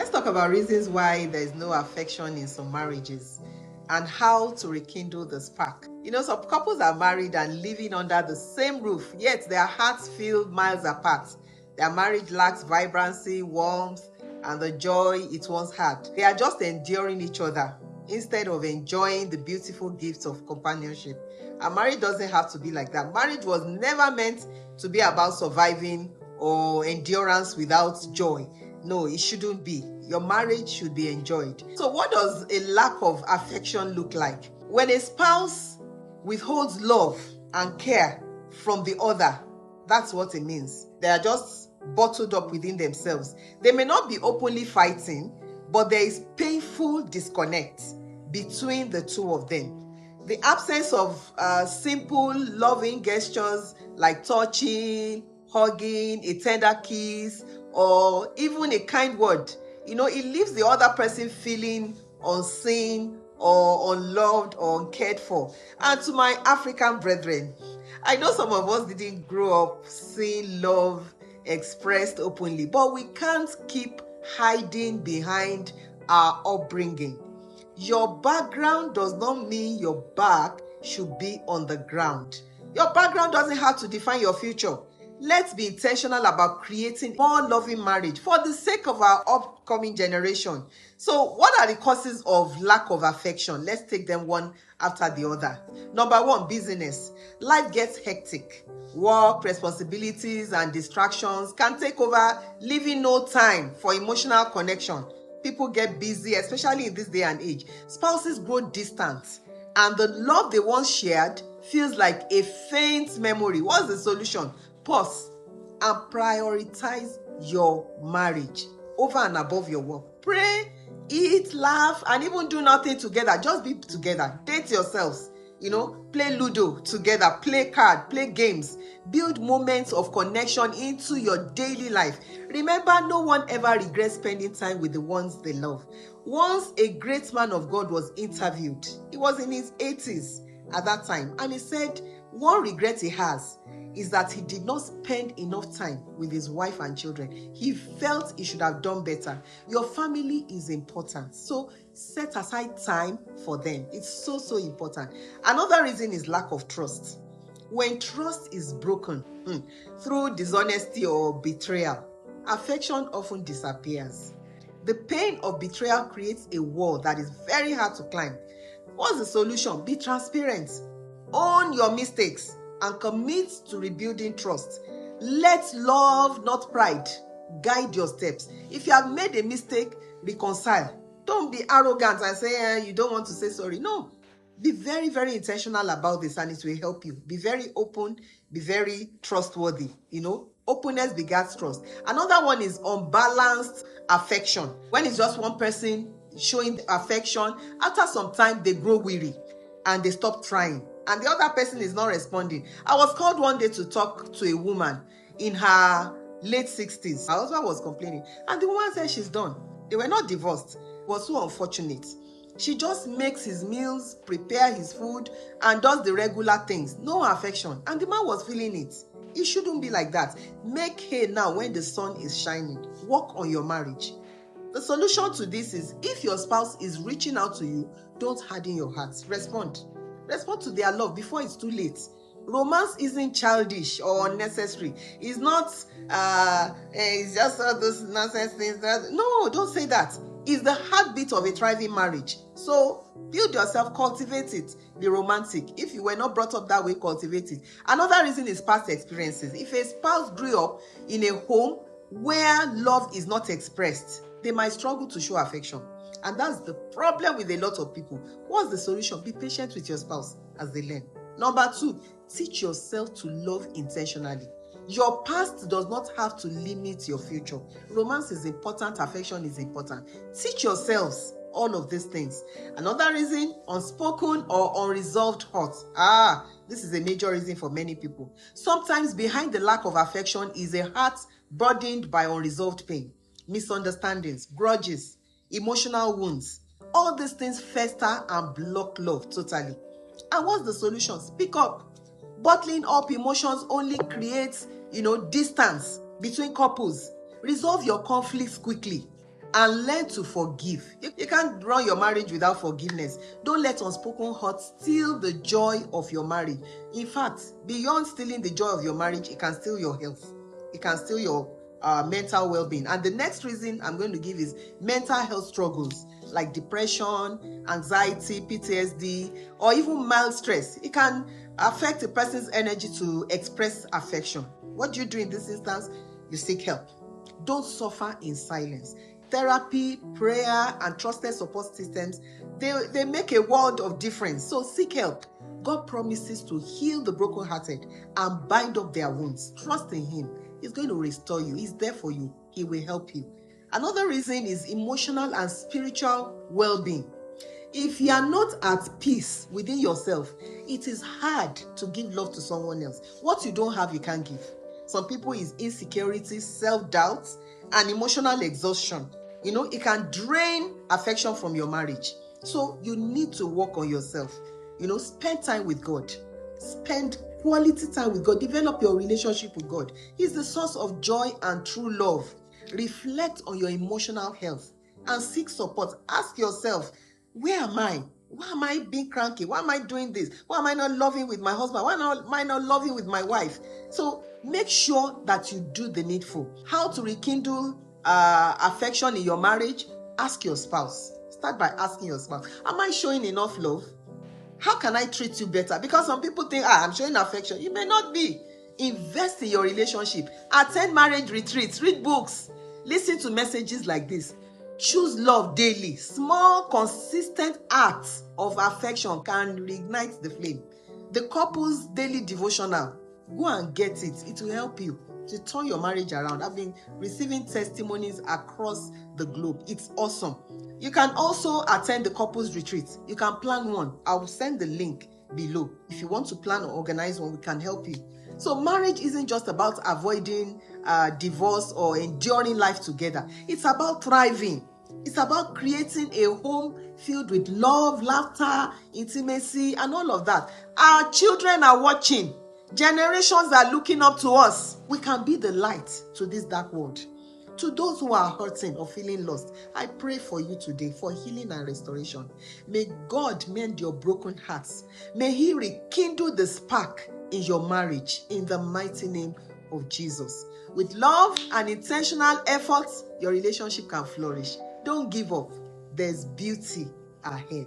Let's talk about reasons why there is no affection in some marriages and how to rekindle the spark. Some couples are married and living under the same roof, yet their hearts feel miles apart. Their marriage lacks vibrancy, warmth, and the joy it once had. They are just enduring each other instead of enjoying the beautiful gifts of companionship. And marriage doesn't have to be like that. Marriage was never meant to be about surviving or endurance without joy. No, it shouldn't be. Your marriage should be enjoyed. So what does a lack of affection look like? When a spouse withholds love and care from the other, that's what it means. They are just bottled up within themselves. They may not be openly fighting, but there is painful disconnect between the two of them. The absence of simple loving gestures like touching, hugging, a tender kiss, or even a kind word, it leaves the other person feeling unseen or unloved or uncared for. And to my African brethren, I know some of us didn't grow up seeing love expressed openly, but we can't keep hiding behind our upbringing. Your background does not mean your back should be on the ground. Your background doesn't have to define your future. Let's be intentional about creating more loving marriage for the sake of our upcoming generation. So what are the causes of lack of affection? Let's take them one after the other. Number one, busyness. Life gets hectic. Work, responsibilities, and distractions can take over, leaving no time for emotional connection. People get busy, especially in this day and age. Spouses grow distant, and the love they once shared feels like a faint memory. What's the solution? Pause and prioritize your marriage over and above your work. Pray, eat, laugh, and even do nothing together. Just be together. Date yourselves. Play Ludo together, play card, play games. Build moments of connection into your daily life. Remember, no one ever regrets spending time with the ones they love. Once a great man of God was interviewed. He was in his 80s at that time, and he said one regret he has is that he did not spend enough time with his wife and children. He felt he should have done better. Your family is important, so set aside time for them. It's so important. Another reason is lack of trust. When trust is broken through dishonesty or betrayal, affection often disappears. The pain of betrayal creates a wall that is very hard to climb. What's the solution? Be transparent. Own your mistakes and commit to rebuilding trust. Let love, not pride, guide your steps. If you have made a mistake, reconcile. Don't be arrogant and say you don't want to say sorry. No. Be very, very intentional about this, and it will help you. Be very open, be very trustworthy. Openness begets trust. Another one is unbalanced affection. When it's just one person showing affection, after some time they grow weary and they stop trying, and the other person is not responding. I was called one day to talk to a woman in her late 60s. Her husband was complaining, and the woman said she's done. They were not divorced. It was so unfortunate. She just makes his meals, prepare his food, and does the regular things. No affection. And the man was feeling it. It shouldn't be like that. Make hay now when the sun is shining. Work on your marriage. The solution to this is, if your spouse is reaching out to you, don't harden your heart. Respond. Respond to their love before it's too late. Romance isn't childish or unnecessary. It's not, it's just all those nonsense things. No, don't say that. It's the heartbeat of a thriving marriage. So build yourself, cultivate it, be romantic. If you were not brought up that way, cultivate it. Another reason is past experiences. If a spouse grew up in a home where love is not expressed, they might struggle to show affection. And that's the problem with a lot of people. What's the solution? Be patient with your spouse as they learn. Number two, teach yourself to love intentionally. Your past does not have to limit your future. Romance is important, affection is important. Teach yourselves all of these things. Another reason, unspoken or unresolved hurt. This is a major reason for many people. Sometimes behind the lack of affection is a heart burdened by unresolved pain, misunderstandings, grudges, emotional wounds. All these things fester and block love totally. And what's the solution? Speak up. Bottling up emotions only creates, distance between couples. Resolve your conflicts quickly. and learn to forgive. You can't run your marriage without forgiveness. Don't let unspoken hurt steal the joy of your marriage. In fact, beyond stealing the joy of your marriage, it can steal your health. It can steal your mental well-being. And the next reason I'm going to give is mental health struggles like depression, anxiety, PTSD, or even mild stress. It can affect a person's energy to express affection. What do you do in this instance? You seek help. Don't suffer in silence. Therapy, prayer, and trusted support systems, they make a world of difference. So seek help. God promises to heal the brokenhearted and bind up their wounds. Trust in Him. He's going to restore you. He's there for you. He will help you. Another reason is emotional and spiritual well-being. If you are not at peace within yourself, it is hard to give love to someone else. What you don't have, you can't give. Some people is insecurity, self-doubt, and emotional exhaustion. It can drain affection from your marriage. So you need to work on yourself. Spend time with God. Spend quality time with God. Develop your relationship with God. He's the source of joy and true love. Reflect on your emotional health and seek support. Ask yourself, where am I? Why am I being cranky? Why am I doing this? Why am I not loving with my husband? Why am I not loving with my wife? So make sure that you do the needful. How to rekindle affection in your marriage? Ask your spouse. Start by asking your spouse, am I showing enough love? How can I treat you better? Because some people think, I'm showing affection. You may not be. Invest in your relationship. Attend marriage retreats. Read books. Listen to messages like this. Choose love daily. Small, consistent acts of affection can reignite the flame. The couple's daily devotional. Go and get it. It will help you to turn your marriage around. I've been receiving testimonies across the globe. It's awesome. You can also attend the couples retreat. You can plan one. I will send the link below. If you want to plan or organize one, we can help you. So marriage isn't just about avoiding divorce or enduring life together. It's about thriving. It's about creating a home filled with love, laughter, intimacy, and all of that. Our children are watching. Generations are looking up to us. We can be the light to this dark world. To those who are hurting or feeling lost, I pray for you today for healing and restoration. May God mend your broken hearts. May He rekindle the spark in your marriage in the mighty name of Jesus. With love and intentional efforts, your relationship can flourish. Don't give up. There's beauty ahead.